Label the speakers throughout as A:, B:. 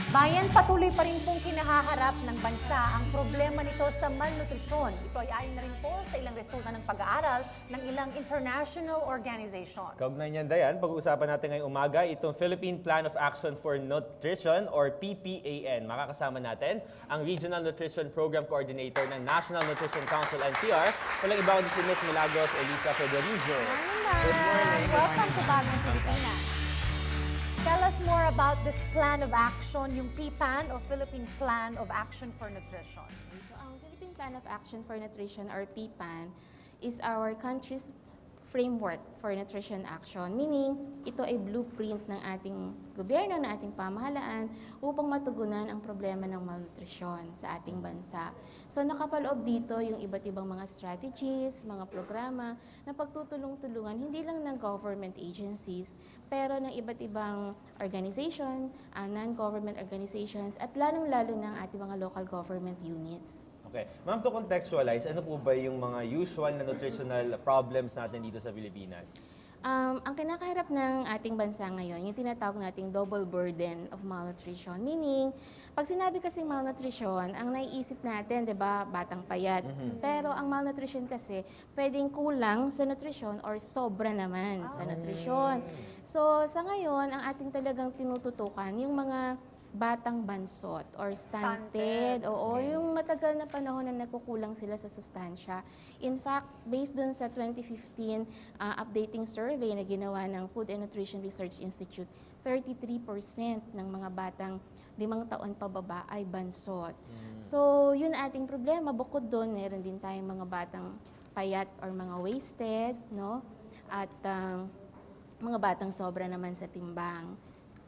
A: Bayan, patuloy pa rin pong kinahaharap ng bansa ang problema nito sa malnutrisyon. Ito ay ayon na rin po sa ilang resulta ng pag-aaral ng ilang international organizations.
B: Kaugnay niyan, Dayan, pag-uusapan natin ngayong umaga itong Philippine Plan of Action for Nutrition or PPAN. Makakasama natin ang Regional Nutrition Program Coordinator ng National Nutrition Council NCR. Walang iba kundi si Ms. Milagros Elisa Federizo.
A: Good morning. Welcome to Bagong Pilipinas. Tell us more about this plan of action, yung PPAN o Philippine Plan of Action for Nutrition.
C: So, ang Philippine Plan of Action for Nutrition or PPAN is our country's framework for nutrition action. Meaning, ito ay blueprint ng ating gobyerno, ng ating pamahalaan upang matugunan ang problema ng malnutrisyon sa ating bansa. So, nakapaloob dito yung iba't ibang mga strategies, mga programa na pagtutulong-tulungan hindi lang ng government agencies, pero ng iba't ibang organization, non-government organizations, at lalong-lalo ng ating mga local government units.
B: Okay. Ma'am, to contextualize, ano po ba yung mga usual na nutritional problems natin dito sa Pilipinas?
C: Ang kinakaharap ng ating bansa ngayon, yung tinatawag nating double burden of malnutrition. Meaning, pag sinabi kasing malnutrition, ang naiisip natin, di ba, batang payat. Pero ang malnutrition kasi, pwedeng kulang sa nutrisyon or sobra naman sa nutrisyon. So, sa ngayon, ang ating talagang tinututukan, yung mga batang bansot or stunted. Oo, yung matagal na panahon na nagkukulang sila sa sustansya. In fact, based dun sa 2015 updating survey na ginawa ng Food and Nutrition Research Institute, 33% ng mga batang 5 taon pababa ay bansot. So, yun ating problema. Bukod doon, meron din tayong mga batang payat or mga wasted, no? At mga batang sobra naman sa timbang.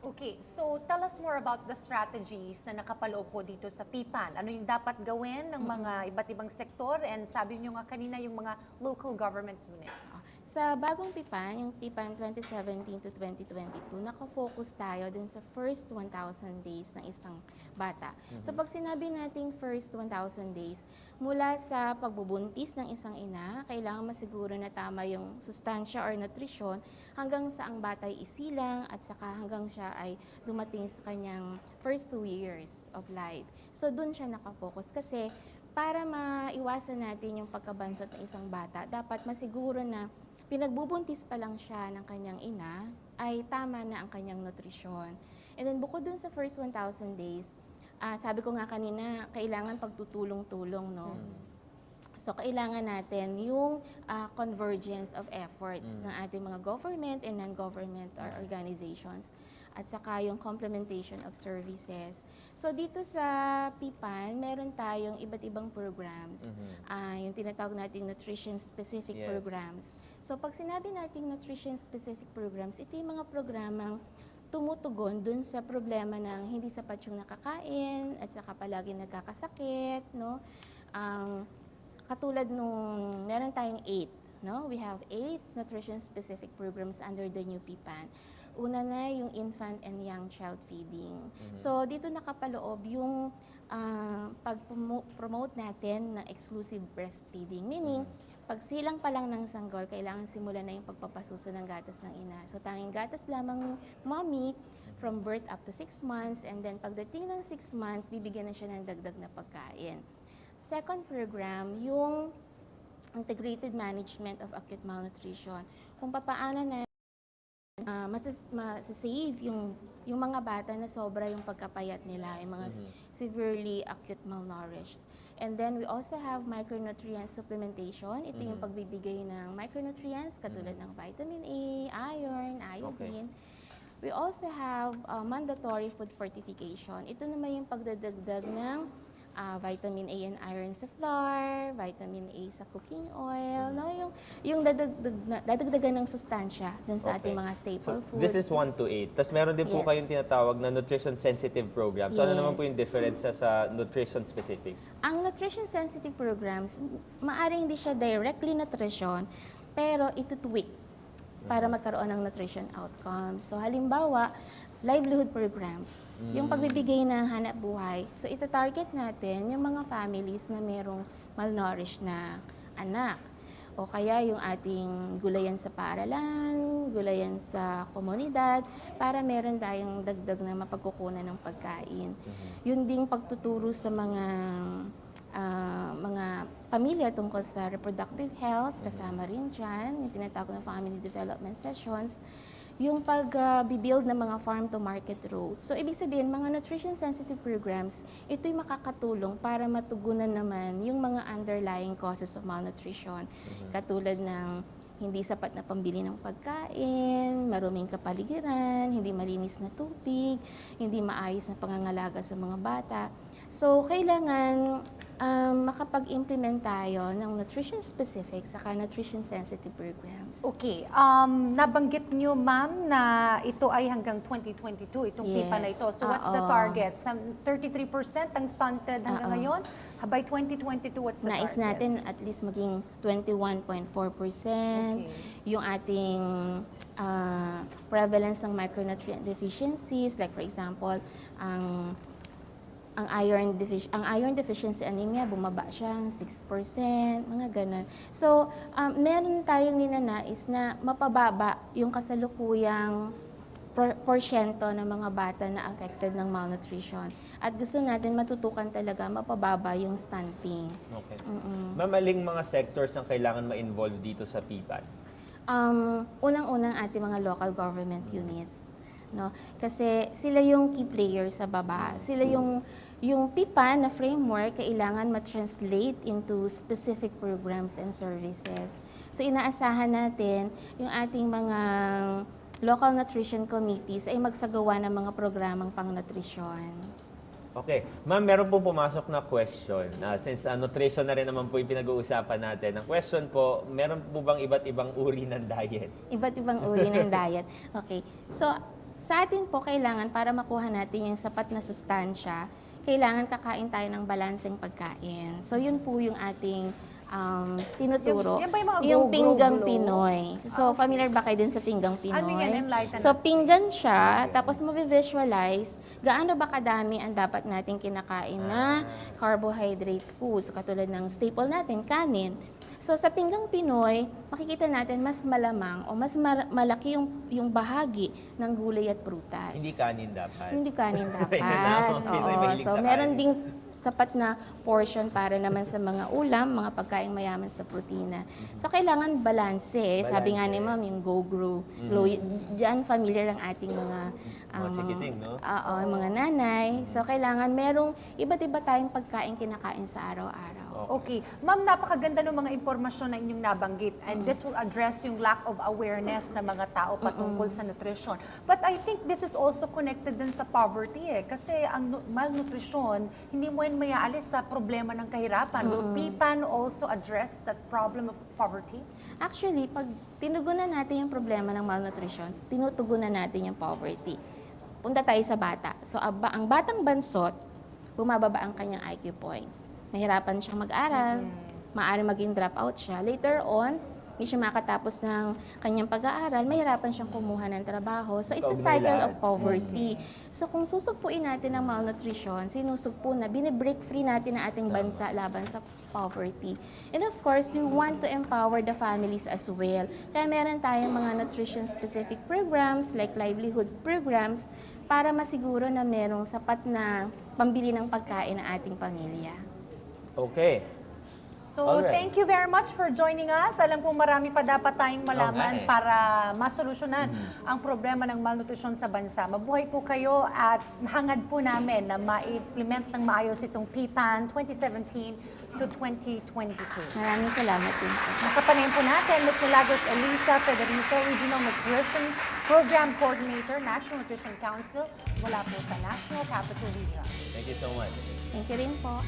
A: Okay, so tell us more about the strategies na nakapaloob po dito sa PPAN. Ano yung dapat gawin ng mga iba't ibang sektor and sabi niyo nga kanina yung mga local government units.
C: Sa bagong PPAN, yung PPAN 2017 to 2022, nakafocus tayo dun sa first 1,000 days ng isang bata. So pag sinabi nating first 1,000 days, mula sa pagbubuntis ng isang ina, kailangan masiguro na tama yung sustansya or nutrisyon hanggang sa ang bata ay isilang at saka hanggang siya ay dumating sa kanyang first 2 years of life. So dun siya nakafocus kasi para maiwasan natin yung pagkabansot ng isang bata, dapat masiguro na pinagbubuntis pa lang siya ng kanyang ina, ay tama na ang kanyang nutrisyon. And then bukod dun sa first 1,000 days, sabi ko nga kanina, kailangan pagtutulong-tulong, no? So, kailangan natin yung convergence of efforts ng ating mga government and non-government organizations at saka yung complementation of services. So, dito sa PPAN, meron tayong iba't ibang programs. Yung tinatawag nating nutrition-specific programs. So, pag sinabi nating nutrition-specific programs, ito yung mga programang tumutugon dun sa problema ng hindi sapat yung nakakain at saka palagi nagkakasakit, no? Katulad nung meron tayong 8, no? We have 8 nutrition-specific programs under the new PPAN. Una na yung infant and young child feeding. So, dito nakapaloob yung pag-promote natin ng exclusive breastfeeding. Meaning, pag silang pa lang ng sanggol, kailangan simulan na yung pagpapasuso ng gatas ng ina. So, tanging gatas lamang mommy from birth up to 6 months. And then, pagdating ng 6 months, bibigyan na siya ng dagdag na pagkain. Second program, yung integrated management of acute malnutrition. Kung papaano na masasave yung mga bata na sobra yung pagkapayat nila, yung mga severely acute malnourished. And then we also have micronutrient supplementation. Ito yung pagbibigay ng micronutrients katulad ng vitamin A, iron, iodine. We also have mandatory food fortification. Ito naman yung pagdadagdag ng vitamin A and iron sa flour, vitamin A sa cooking oil, no? Yung dadagdagan ng sustansya dun sa ating mga staple foods.
B: This is 1 to 8. Tapos meron din po kayong tinatawag na nutrition-sensitive program. So ano naman po yung difference sa nutrition-specific?
C: Ang nutrition-sensitive programs, maaring hindi siya directly nutrition, pero ito-tweak para magkaroon ng nutrition outcomes. So halimbawa, livelihood programs, yung pagbibigay ng hanap buhay. So ita-target natin yung mga families na merong malnourished na anak. o kaya yung ating gulayan sa paaralan, gulayan sa komunidad, para meron tayong dagdag na mapagkukunan ng pagkain. Yun ding pagtuturo sa mga pamilya tungkol sa reproductive health, kasama rin dyan, yung tinatawag na family development sessions, yung pag-build ng mga farm-to-market roads. So, ibig sabihin, mga nutrition-sensitive programs, ito'y makakatulong para matugunan naman yung mga underlying causes of malnutrition. Katulad ng hindi sapat na pambili ng pagkain, maruming kapaligiran, hindi malinis na tubig, hindi maayos na pangangalaga sa mga bata. So, kailangan makapag-implement tayo ng nutrition-specific saka nutrition-sensitive programs.
A: Okay. Nabanggit niyo, ma'am, na ito ay hanggang 2022, itong
C: Yes.
A: PIPA na ito. So, what's the
C: Oo.
A: target? 33% ang stunted hanggang
C: Oo.
A: ngayon? By 2022, what's the
C: Nais
A: target?
C: natin at least maging 21.4%.
A: Okay.
C: Yung ating prevalence ng micronutrient deficiencies, like for example, ang iron deficiency anemia, bumaba siya 6%, mga ganun. So, meron tayong ninanais na mapababa yung kasalukuyang porsyento ng mga bata na affected ng malnutrition. At gusto natin matutukan talaga mapababa yung stunting.
B: Okay. Ma'am, aling mga sectors ang kailangan ma-involve dito sa PIPAN?
C: Unang-unang ating mga local government units. No? Kasi sila yung key players sa baba. Sila yung PIPA na framework kailangan ma-translate into specific programs and services. So inaasahan natin yung ating mga local nutrition committees ay magsagawa ng mga programang pang-nutrisyon.
B: Okay. Ma'am, meron po pumasok na question. Since nutrition na rin naman po yung pinag-uusapan natin. Ang question po, meron po bang iba't ibang uri ng diet?
C: Iba't ibang uri ng diet. Okay. So, sa atin po kailangan para makuha natin yung sapat na sustansya, kailangan kakain tayo ng balanseng pagkain. So, yun po yung ating tinuturo.
A: Yan ba yung mga
C: Yung
A: go-grow
C: pinggang
A: glow?
C: Pinoy. So, familiar ba kayo din sa pinggang Pinoy?
A: Ano yan? Enlighten
C: So,
A: us,
C: pinggan siya, tapos ma-visualize gaano ba kadami ang dapat nating kinakain na carbohydrate foods, katulad ng staple natin, kanin. So, sa pinggang Pinoy, makikita natin mas malamang o mas malaki yung bahagi ng gulay at prutas.
B: Hindi kanin dapat.
C: Hindi kanin dapat.
B: May nalaman, Pinoy
C: Oo.
B: mahilig
C: So,
B: sa
C: meron
B: kanin.
C: ding sapat na portion para naman sa mga ulam, mga pagkaing mayaman sa protina. So, kailangan balanse. Sabi nga ni Ma'am, yung go-grow. Diyan familiar ang ating mga
B: Mga chikiting, no?
C: mga nanay. So, kailangan merong iba't iba tayong pagkain kinakain sa araw-araw.
A: Okay. Ma'am, napakaganda ng mga impormasyon na inyong nabanggit, and this will address yung lack of awareness ng mga tao patungkol sa nutrition. But I think this is also connected din sa poverty kasi ang malnutrition, hindi mo yan mayaalis sa problema ng kahirapan. Will PIPAN also address that problem of poverty?
C: Actually, pag tinugunan natin yung problema ng malnutrition, tinutugunan natin yung poverty. Punta tayo sa bata. So, ang batang bansot, bumababa ang kanyang IQ points. Mahirapan siyang mag-aral, maaaring maging dropout siya. Later on, hindi siya makatapos ng kanyang pag-aaral, mahirapan siyang kumuha ng trabaho. So, it's a cycle of poverty. So, kung susugpuin natin ang malnutrition, sinusugpo na, binibreak free natin ang ating bansa laban sa poverty. And of course, you want to empower the families as well. Kaya meron tayong mga nutrition-specific programs like livelihood programs para masiguro na merong sapat na pambili ng pagkain ng ating pamilya.
B: Okay.
A: So,
B: Alright.
A: thank you very much for joining us. Alam ko marami pa dapat tayong malaman para masolusyonan ang problema ng malnutrition sa bansa. Mabuhay po kayo at hangad po namin na ma-implement ng maayos itong PIPAN 2017 to 2022.
C: Maraming salamat din po.
A: Nakapanayin po natin, Ms. Milagros Elisa Federizo, Regional Nutrition Program Coordinator, National Nutrition Council, mula po sa National Capital Region.
B: Thank you so much.
C: Thank you rin po.